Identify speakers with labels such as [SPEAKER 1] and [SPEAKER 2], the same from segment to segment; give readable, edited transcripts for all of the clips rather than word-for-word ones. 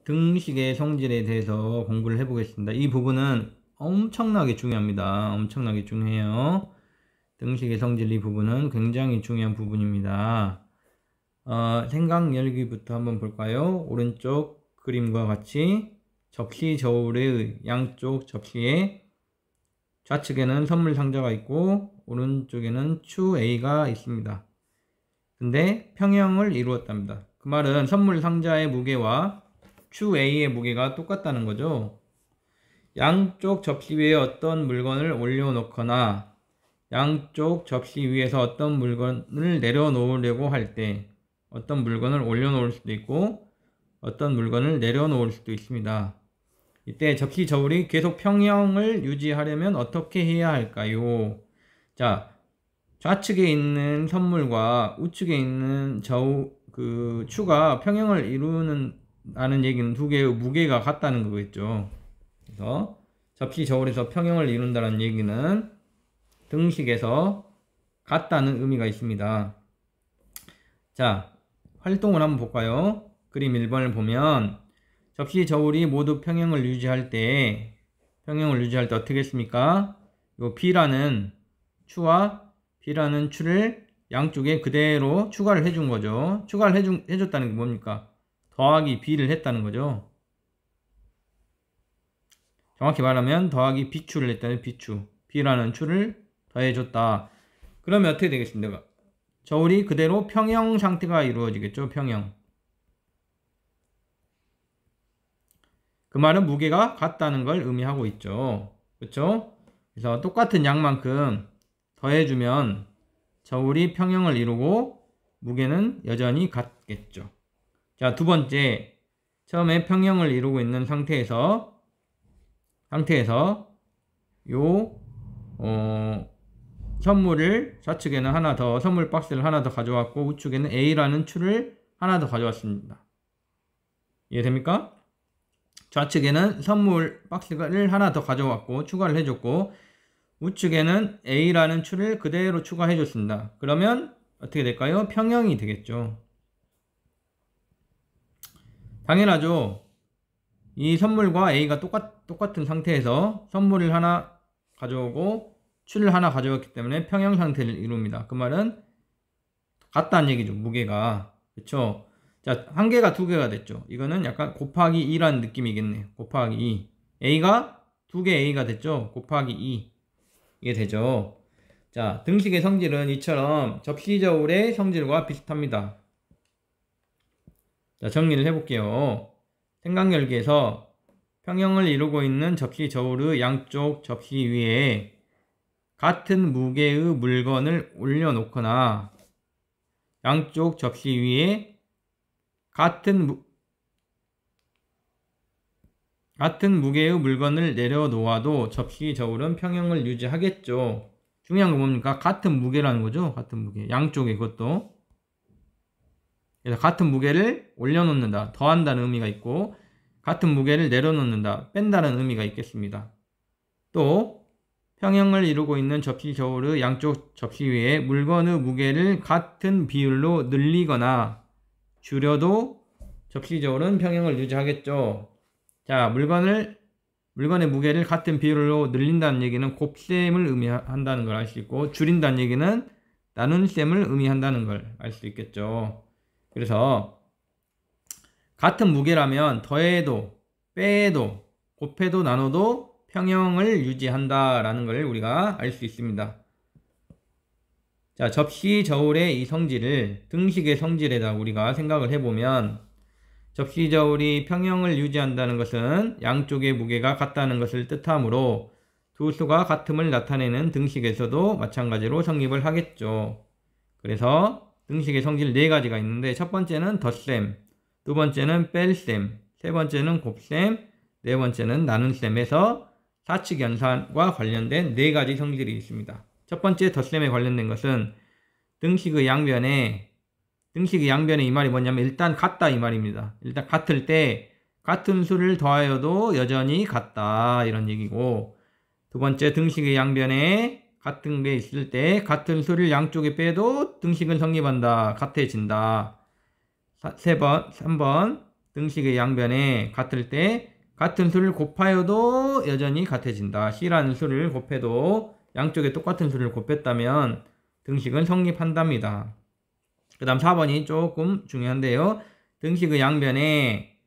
[SPEAKER 1] 등식의 성질에 대해서 공부를 해보겠습니다. 이 부분은 엄청나게 중요합니다. 엄청나게 중요해요. 등식의 성질 이 부분은 굉장히 중요한 부분입니다. 생각 열기부터 한번 볼까요? 오른쪽 그림과 같이 접시 저울의 양쪽 접시에 좌측에는 선물 상자가 있고 오른쪽에는 추 A가 있습니다. 근데 평형을 이루었답니다. 그 말은 선물 상자의 무게와 추 A의 무게가 똑같다는 거죠. 양쪽 접시 위에 어떤 물건을 올려놓거나 양쪽 접시 위에서 어떤 물건을 내려놓으려고 할 때 어떤 물건을 올려놓을 수도 있고 어떤 물건을 내려놓을 수도 있습니다. 이때 접시 저울이 계속 평형을 유지하려면 어떻게 해야 할까요? 자, 좌측에 있는 선물과 우측에 있는 추가 평형을 이루는 얘기는 두 개의 무게가 같다는 거겠죠. 그래서 접시 저울에서 평형을 이룬다는 얘기는 등식에서 같다는 의미가 있습니다. 자, 활동을 한번 볼까요? 그림 1번을 보면 접시 저울이 모두 평형을 유지할 때 어떻게 했습니까? 요 B라는 추와 B라는 추를 양쪽에 그대로 추가를 해준 거죠. 추가를 해줬다는 게 뭡니까? 더하기 B를 했다는 거죠. 정확히 말하면 더하기 B추를 했다는 B추. B라는 추를 더해줬다. 그러면 어떻게 되겠습니까? 저울이 그대로 평형 상태가 이루어지겠죠. 평형. 그 말은 무게가 같다는 걸 의미하고 있죠. 그렇죠? 그래서 똑같은 양만큼 더해주면 저울이 평형을 이루고 무게는 여전히 같겠죠. 자, 두 번째, 처음에 평형을 이루고 있는 상태에서 선물을 좌측에는 하나 더, 선물 박스를 하나 더 가져왔고 우측에는 A라는 추를 하나 더 가져왔습니다. 이해됩니까? 좌측에는 선물 박스를 하나 더 가져왔고 추가를 해줬고 우측에는 A라는 추를 그대로 추가해줬습니다. 그러면 어떻게 될까요? 평형이 되겠죠. 당연하죠. 이 선물과 A가 똑같은 상태에서 선물을 하나 가져오고 추를 하나 가져왔기 때문에 평형 상태를 이룹니다. 그 말은 같다는 얘기죠. 무게가. 그렇죠? 자, 한 개가 두 개가 됐죠. 이거는 약간 곱하기 2라는 느낌이겠네요. 곱하기 2. A가 두 개 A가 됐죠. 곱하기 2. 이게 되죠. 자, 등식의 성질은 이처럼 접시 저울의 성질과 비슷합니다. 자, 정리를 해볼게요. 생각 열기에서 평형을 이루고 있는 접시 저울의 양쪽 접시 위에 같은 무게의 물건을 올려놓거나 양쪽 접시 위에 같은 무게의 물건을 내려놓아도 접시 저울은 평형을 유지하겠죠. 중요한 건 뭡니까? 같은 무게라는 거죠. 같은 무게. 양쪽에 그것도. 그래서 같은 무게를 올려놓는다. 더한다는 의미가 있고 같은 무게를 내려놓는다. 뺀다는 의미가 있겠습니다. 또 평형을 이루고 있는 접시 저울의 양쪽 접시 위에 물건의 무게를 같은 비율로 늘리거나 줄여도 접시 저울은 평형을 유지하겠죠. 자, 물건의 무게를 같은 비율로 늘린다는 얘기는 곱셈을 의미한다는 걸 알 수 있고 줄인다는 얘기는 나눈셈을 의미한다는 걸 알 수 있겠죠. 그래서 같은 무게라면 더해도 빼도 곱해도 나눠도 평형을 유지한다라는 걸 우리가 알 수 있습니다. 자, 접시 저울의 이 성질을 등식의 성질에다 우리가 생각을 해보면 접시 저울이 평형을 유지한다는 것은 양쪽의 무게가 같다는 것을 뜻하므로 두 수가 같음을 나타내는 등식에서도 마찬가지로 성립을 하겠죠. 그래서 등식의 성질 4가지가 있는데 첫 번째는 덧셈, 두 번째는 뺄셈, 세 번째는 곱셈, 네 번째는 나눈셈에서 사칙 연산과 관련된 4가지 성질이 있습니다. 첫 번째 덧셈에 관련된 것은 등식의 양변에 이 말이 뭐냐면 일단 같다 이 말입니다. 일단 같을 때 같은 수를 더하여도 여전히 같다 이런 얘기고, 두 번째 등식의 양변에 같은 게 있을 때 같은 수를 양쪽에 빼도 등식은 성립한다. 같아진다. 3번 등식의 양변에 같을 때 같은 수를 곱하여도 여전히 같아진다. C라는 수를 곱해도 양쪽에 똑같은 수를 곱했다면 등식은 성립한답니다. 그 다음 4번이 조금 중요한데요. 등식의 양변에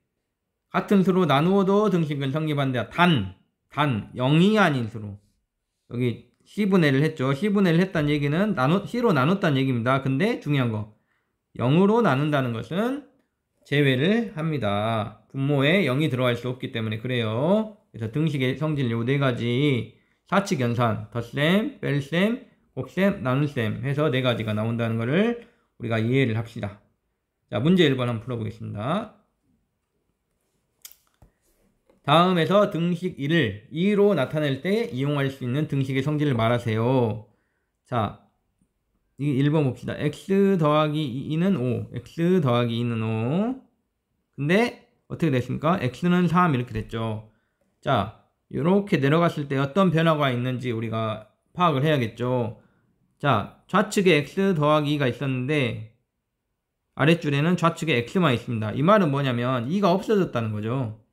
[SPEAKER 1] 같은 수로 나누어도 등식은 성립한다. 단 0이 아닌 수로. 여기 C분의 1을 했죠. C분의 1을 했다는 얘기는 C로 나눴다는 얘기입니다. 근데 중요한 거 0으로 나눈다는 것은 제외를 합니다. 분모에 0이 들어갈 수 없기 때문에 그래요. 그래서 등식의 성질 요 4가지 사칙 연산, 덧셈, 뺄셈, 곱셈, 나눗셈 해서 4가지가 나온다는 것을 우리가 이해를 합시다. 자, 문제 1번 한번 풀어보겠습니다. 다음에서 등식 1을 2로 나타낼 때 이용할 수 있는 등식의 성질을 말하세요. 자, 이 1번 봅시다. x 더하기 2는 5, x 더하기 2는 5. 근데 어떻게 됐습니까? x는 3 이렇게 됐죠. 자, 이렇게 내려갔을 때 어떤 변화가 있는지 우리가 파악을 해야겠죠. 자, 좌측에 x 더하기 2가 있었는데 아랫줄에는 좌측에 x만 있습니다. 이 말은 뭐냐면 2가 없어졌다는 거죠.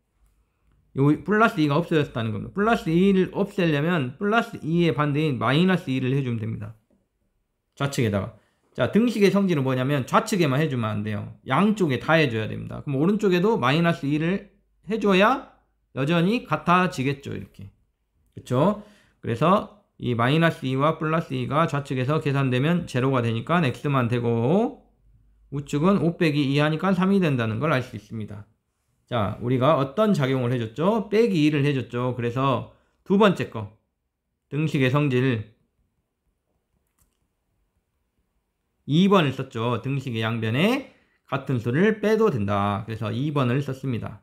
[SPEAKER 1] 요 플러스 2가 없어졌다는 겁니다. 플러스 2를 없애려면 플러스 2의 반대인 마이너스 2를 해주면 됩니다. 좌측에다가. 자, 등식의 성질은 뭐냐면 좌측에만 해주면 안 돼요. 양쪽에 다 해줘야 됩니다. 그럼 오른쪽에도 마이너스 2를 해줘야 여전히 같아지겠죠. 이렇게. 그쵸? 그래서 이 마이너스 2와 플러스 2가 좌측에서 계산되면 제로가 되니까 x만 되고 우측은 5 빼기 2 하니까 3이 된다는 걸 알 수 있습니다. 자, 우리가 어떤 작용을 해줬죠? 빼기 2를 해줬죠. 그래서 두 번째 거 등식의 성질 2번을 썼죠. 등식의 양변에 같은 수를 빼도 된다. 그래서 2번을 썼습니다.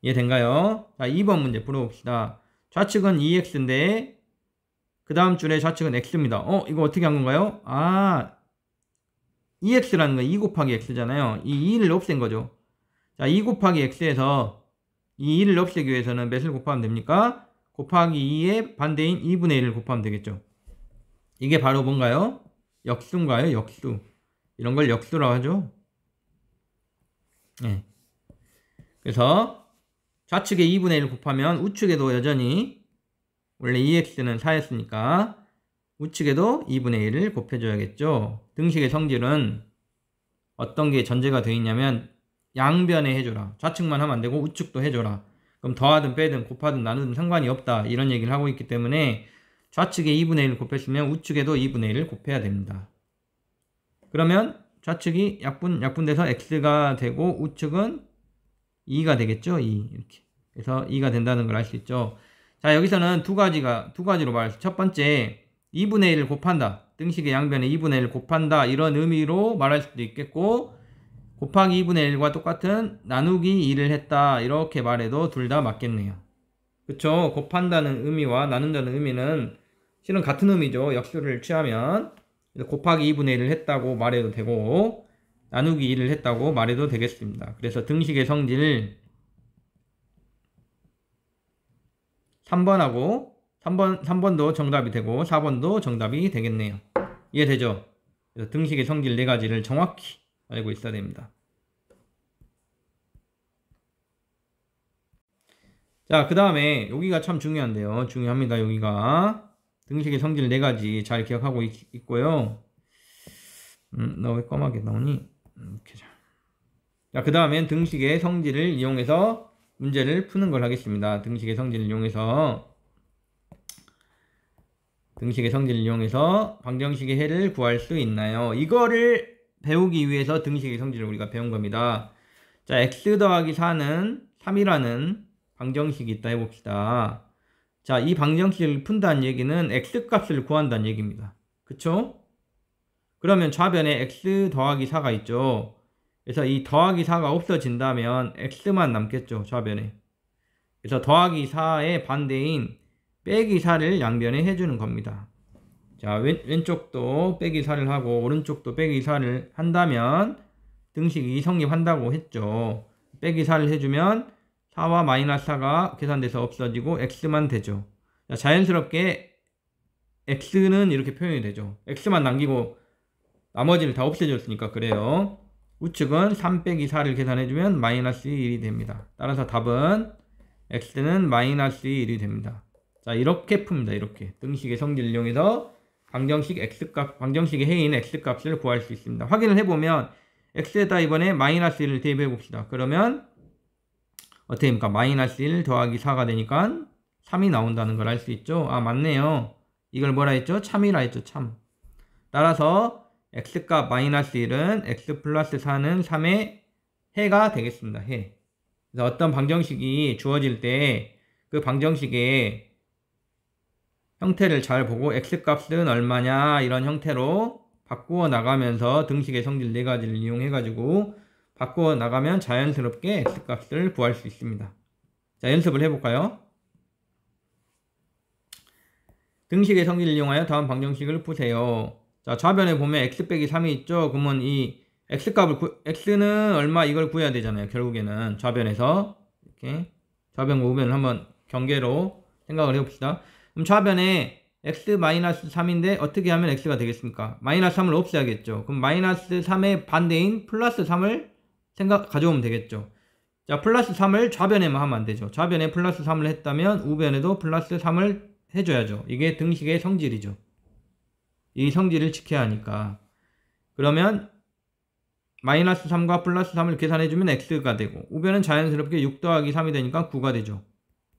[SPEAKER 1] 이해된가요? 자, 2번 문제 풀어봅시다. 좌측은 2x인데 그 다음 줄에 좌측은 x입니다. 이거 어떻게 한 건가요? 2x라는 건 2 곱하기 x잖아요. 이 2를 없앤 거죠. 자, 2 곱하기 x에서 이 2를 없애기 위해서는 몇을 곱하면 됩니까? 곱하기 2의 반대인 2분의 1을 곱하면 되겠죠. 이게 바로 뭔가요? 역수인가요? 역수. 이런 걸 역수라고 하죠. 네. 그래서 좌측에 2분의 1을 곱하면 우측에도 여전히 원래 2x는 4였으니까 우측에도 2분의 1을 곱해줘야겠죠. 등식의 성질은 어떤 게 전제가 되어 있냐면 양변에 해줘라. 좌측만 하면 안 되고 우측도 해줘라. 그럼 더하든 빼든 곱하든 나누든 상관이 없다. 이런 얘기를 하고 있기 때문에 좌측에 2분의 1을 곱했으면 우측에도 2분의 1을 곱해야 됩니다. 그러면 좌측이 약분돼서 x가 되고 우측은 2가 되겠죠. 2 이렇게. 그래서 2가 된다는 걸 알 수 있죠. 자, 여기서는 두 가지로 말해서 첫 번째 2분의 1을 곱한다. 등식의 양변에 2분의 1을 곱한다. 이런 의미로 말할 수도 있겠고 곱하기 2분의 1과 똑같은 나누기 2를 했다. 이렇게 말해도 둘 다 맞겠네요. 그쵸? 곱한다는 의미와 나눈다는 의미는 실은 같은 의미죠. 역수를 취하면 곱하기 2분의 1을 했다고 말해도 되고 나누기 2를 했다고 말해도 되겠습니다. 그래서 등식의 성질 3번도 정답이 되고 4번도 정답이 되겠네요. 이해되죠? 그래서 등식의 성질 4가지를 정확히 알고 있어야 됩니다. 자, 그 다음에 여기가 참 중요한데요. 중요합니다. 여기가 등식의 성질 4가지 잘 기억하고 있고요. 너 왜 검하게 나오니? 이렇게. 자, 그 다음엔 등식의 성질을 이용해서 문제를 푸는 걸 하겠습니다. 등식의 성질을 이용해서 방정식의 해를 구할 수 있나요? 이거를 배우기 위해서 등식의 성질을 우리가 배운 겁니다. 자, x 더하기 4는 3이라는 방정식이 있다 해봅시다. 자, 이 방정식을 푼다는 얘기는 x값을 구한다는 얘기입니다. 그쵸? 그러면 좌변에 x 더하기 4가 있죠. 그래서 이 더하기 4가 없어진다면 x만 남겠죠. 좌변에. 그래서 더하기 4의 반대인 빼기 4를 양변에 해주는 겁니다. 자, 왼쪽도 빼기 4를 하고 오른쪽도 빼기 4를 한다면 등식이 성립한다고 했죠. 빼기 4를 해주면 4와 마이너스 4가 계산돼서 없어지고 x만 되죠. 자, 자연스럽게 x는 이렇게 표현이 되죠. x만 남기고 나머지를 다 없애줬으니까 그래요. 우측은 3 빼기 4를 계산해주면 마이너스 1이 됩니다. 따라서 답은 x는 마이너스 1이 됩니다. 자, 이렇게 풉니다. 이렇게 등식의 성질을 이용해서 방정식의 해인 x값을 구할 수 있습니다. 확인을 해보면 x에다 이번에 마이너스 1을 대입해 봅시다. 그러면 어떻게 됩니까? 마이너스 1 더하기 4가 되니까 3이 나온다는 걸 알 수 있죠. 아, 맞네요. 이걸 뭐라 했죠? 참이라 했죠. 참. 따라서 x값 마이너스 1은 x 플러스 4는 3의 해가 되겠습니다. 해. 그래서 어떤 방정식이 주어질 때 그 방정식의 형태를 잘 보고 x값은 얼마냐 이런 형태로 바꾸어 나가면서 등식의 성질 4가지를 이용해 가지고 바꾸어 나가면 자연스럽게 x값을 구할 수 있습니다. 자, 연습을 해볼까요? 등식의 성질을 이용하여 다음 방정식을 푸세요. 자, 좌변에 보면 x 빼기 3이 있죠. 그러면 이 x값을 x는 얼마 이걸 구해야 되잖아요. 결국에는 좌변에서 이렇게 좌변과 우변을 한번 경계로 생각을 해봅시다. 그럼 좌변에 x-3인데 어떻게 하면 x가 되겠습니까? 마이너스 3을 없애야겠죠. 그럼 마이너스 3의 반대인 플러스 3을 가져오면 되겠죠. 자, 플러스 3을 좌변에만 하면 안 되죠. 좌변에 플러스 3을 했다면 우변에도 플러스 3을 해줘야죠. 이게 등식의 성질이죠. 이 성질을 지켜야 하니까. 그러면 마이너스 3과 플러스 3을 계산해주면 x가 되고 우변은 자연스럽게 6 더하기 3이 되니까 9가 되죠.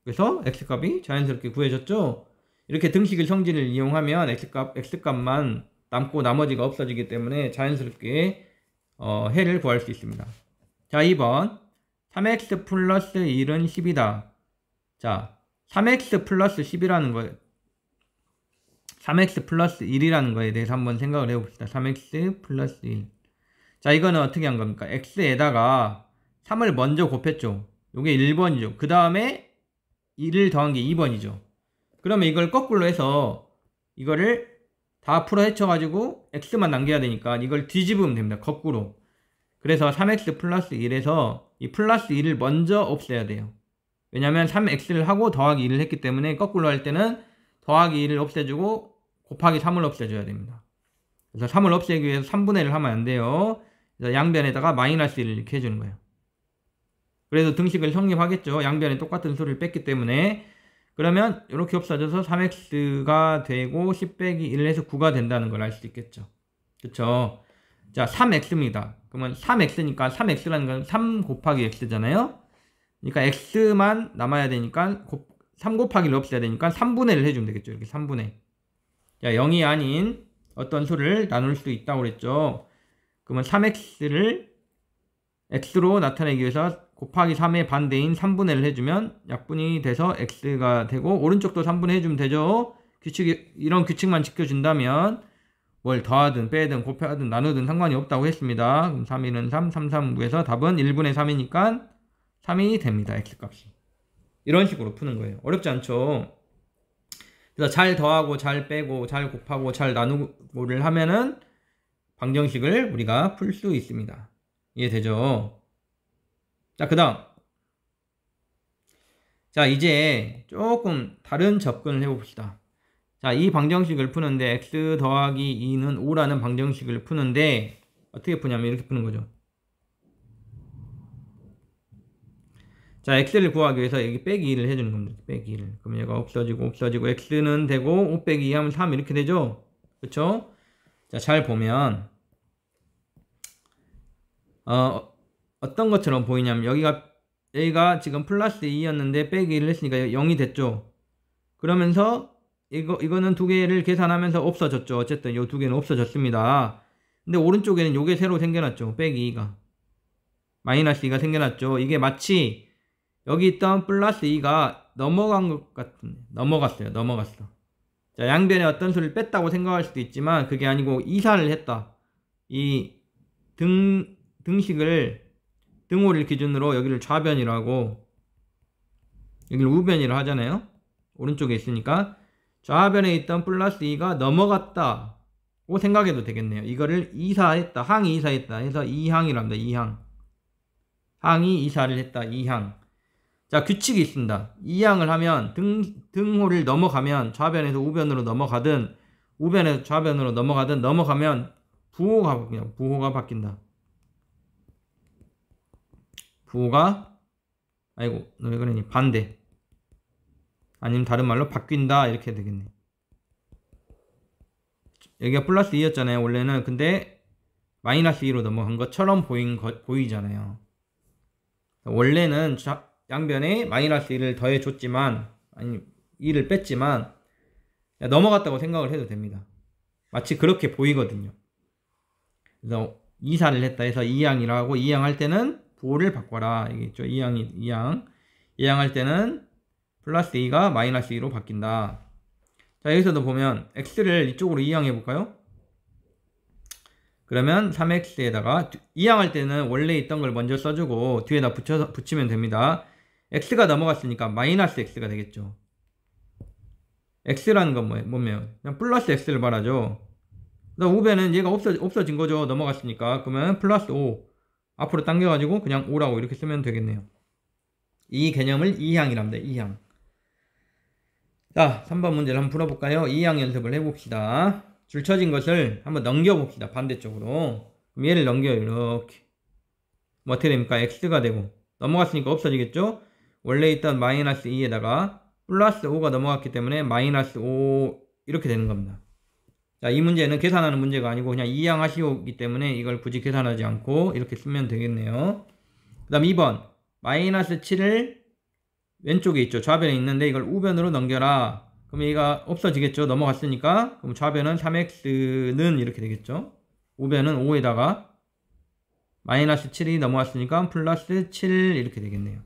[SPEAKER 1] 그래서 x값이 자연스럽게 구해졌죠. 이렇게 등식의 성질을 이용하면 x값만 남고 나머지가 없어지기 때문에 자연스럽게 해를 구할 수 있습니다. 자, 2번 3x 플러스 1은 10이다. 자, 3x 플러스 10이라는 거예요. 3x 플러스 1이라는 거에 대해서 한번 생각을 해봅시다. 3x 플러스 1. 자, 이거는 어떻게 한 겁니까? x에다가 3을 먼저 곱했죠. 요게 1번이죠. 그 다음에 1을 더한 게 2번이죠. 그러면 이걸 거꾸로 해서 이거를 다 풀어 헤쳐가지고 x만 남겨야 되니까 이걸 뒤집으면 됩니다. 거꾸로. 그래서 3x 플러스 1에서 이 플러스 1을 먼저 없애야 돼요. 왜냐면 3x를 하고 더하기 1을 했기 때문에 거꾸로 할 때는 더하기 1을 없애주고 곱하기 3을 없애줘야 됩니다. 그래서 3을 없애기 위해서 3분의 1을 하면 안 돼요. 그래서 양변에다가 마이너스 1을 이렇게 해주는 거예요. 그래도 등식을 성립하겠죠. 양변에 똑같은 수를 뺐기 때문에. 그러면 이렇게 없어져서 3x가 되고 10 빼기 1을 해서 9가 된다는 걸 알 수 있겠죠. 그쵸? 자, 3x입니다. 그러면 3x니까 3x라는 건 3 곱하기 x잖아요. 그러니까 x만 남아야 되니까 3 곱하기를 없애야 되니까 3분의 1을 해주면 되겠죠. 이렇게 3분의. 자, 0이 아닌 어떤 수를 나눌 수 있다고 그랬죠. 그러면 3x를 x로 나타내기 위해서 곱하기 3의 반대인 3분의 1을 해주면 약분이 돼서 x가 되고 오른쪽도 3분의 1 해주면 되죠. 이런 규칙만 지켜준다면 뭘 더하든 빼든 곱하든 나누든 상관이 없다고 했습니다. 그럼 3, 1은 3, 3, 3, 9에서 답은 1분의 3이니까 3이 됩니다. x값이. 이런 식으로 푸는 거예요. 어렵지 않죠? 그래서 잘 더하고 잘 빼고 잘 곱하고 잘 나누고를 하면은 방정식을 우리가 풀 수 있습니다. 이해되죠? 자, 그 다음. 자, 이제 조금 다른 접근을 해봅시다. 자, 이 방정식을 푸는데 x 더하기 2는 5라는 방정식을 푸는데 어떻게 푸냐면 이렇게 푸는 거죠. 자, x를 구하기 위해서 여기 빼기 2를 해주는 겁니다. 빼기 2를. 그럼 얘가 없어지고 x는 되고 5 빼기 2 하면 3 이렇게 되죠? 그쵸? 자, 잘 보면 어떤 것처럼 보이냐면 여기가 지금 플러스 2였는데 빼기 1을 했으니까 0이 됐죠? 그러면서 이거는 두 개를 계산하면서 없어졌죠. 어쨌든 이 두 개는 없어졌습니다. 근데 오른쪽에는 요게 새로 생겨났죠. 빼기 2가. 마이너스 2가 생겨났죠. 이게 마치 여기 있던 플러스 2가 넘어간 것 같은데. 넘어갔어. 자, 양변에 어떤 수를 뺐다고 생각할 수도 있지만 그게 아니고 이사를 했다. 이 등식을 등호를 기준으로 여기를 좌변이라고 여기를 우변이라 하잖아요. 오른쪽에 있으니까 좌변에 있던 플러스 2가 넘어갔다고 생각해도 되겠네요. 이거를 이사했다. 항이 이사했다 해서 2항이랍니다. 2항. 항이 이사를 했다. 2항. 자, 규칙이 있습니다. 2항을 하면 등호를 넘어가면 좌변에서 우변으로 넘어가든 우변에서 좌변으로 넘어가면 부호가 바뀐다. 부호가 아이고 왜 그러니 반대 아니면 다른 말로 바뀐다 이렇게 되겠네. 여기가 플러스 2였잖아요 원래는. 근데 마이너스 2로 넘어간 것처럼 보이잖아요. 원래는 양변에 마이너스 1을 더해줬지만 아니 2를 뺐지만 넘어갔다고 생각을 해도 됩니다. 마치 그렇게 보이거든요. 그래서 이사를 했다 해서 2항이라고 하고 2항 할 때는 부호를 바꿔라. 이게 있죠. 2항 할 때는 플러스 2가 마이너스 2로 바뀐다. 자 여기서도 보면 x를 이쪽으로 2항 해볼까요? 그러면 3x에다가 2항 할 때는 원래 있던 걸 먼저 써주고 뒤에다 붙이면 됩니다. x가 넘어갔으니까 마이너스 x가 되겠죠. x라는 건 뭐예요? 그냥 플러스 x를 말하죠. 그다음 우변은 얘가 없어진 거죠. 넘어갔으니까. 그러면 플러스 5 앞으로 당겨가지고 그냥 5라고 이렇게 쓰면 되겠네요. 이 개념을 2항이랍니다. 2항. 자 3번 문제를 한번 풀어볼까요? 2항 연습을 해봅시다. 줄 쳐진 것을 한번 넘겨봅시다. 반대쪽으로. 그럼 얘를 넘겨요. 이렇게. 뭐 어떻게 됩니까? x가 되고 넘어갔으니까 없어지겠죠? 원래 있던 마이너스 2에다가 플러스 5가 넘어갔기 때문에 마이너스 5 이렇게 되는 겁니다. 자, 이 문제는 계산하는 문제가 아니고 그냥 2항 하시오기 때문에 이걸 굳이 계산하지 않고 이렇게 쓰면 되겠네요. 그 다음 2번 마이너스 7을 왼쪽에 있죠. 좌변에 있는데 이걸 우변으로 넘겨라. 그럼 얘가 없어지겠죠. 넘어갔으니까. 그럼 좌변은 3x는 이렇게 되겠죠. 우변은 5에다가 마이너스 7이 넘어왔으니까 플러스 7 이렇게 되겠네요.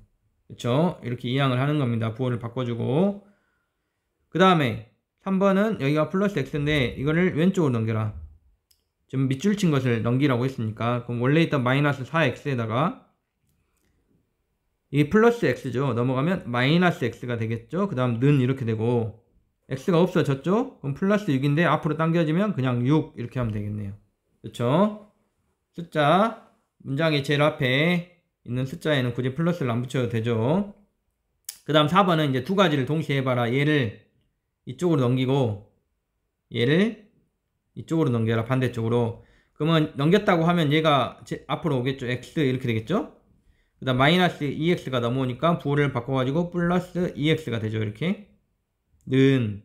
[SPEAKER 1] 그렇죠? 이렇게 2항을 하는 겁니다. 부호를 바꿔주고. 그 다음에 3번은 여기가 플러스 x인데 이거를 왼쪽으로 넘겨라. 지금 밑줄 친 것을 넘기라고 했으니까 그럼 원래 있던 마이너스 4x에다가 이게 플러스 x죠. 넘어가면 마이너스 x가 되겠죠. 그 다음 는 이렇게 되고 x가 없어졌죠. 그럼 플러스 6인데 앞으로 당겨지면 그냥 6 이렇게 하면 되겠네요. 그렇죠? 숫자 문장의 제일 앞에 있는 숫자에는 굳이 플러스를 안 붙여도 되죠. 그 다음 4번은 이제 두 가지를 동시에 해봐라. 얘를 이쪽으로 넘기고 얘를 이쪽으로 넘겨라. 반대쪽으로. 그러면 넘겼다고 하면 얘가 앞으로 오겠죠. x 이렇게 되겠죠. 그 다음 마이너스 2x가 넘어오니까 부호를 바꿔가지고 플러스 2x가 되죠. 이렇게 는.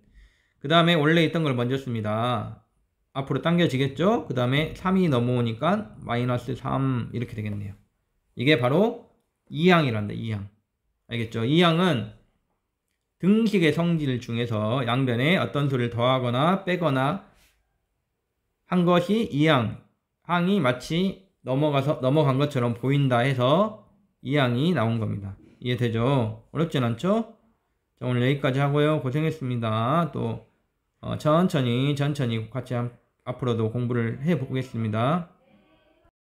[SPEAKER 1] 그 다음에 원래 있던 걸 먼저 씁니다. 앞으로 당겨지겠죠. 그 다음에 3이 넘어오니까 마이너스 3 이렇게 되겠네요. 이게 바로 2항이란다. 2항. 알겠죠? 2항은 등식의 성질 중에서 양변에 어떤 수를 더하거나 빼거나 한 것이 2항. 항이 마치 넘어간 것처럼 보인다 해서 2항이 나온 겁니다. 이해되죠? 어렵진 않죠? 자, 오늘 여기까지 하고요. 고생했습니다. 또 천천히 같이 앞으로도 공부를 해보겠습니다.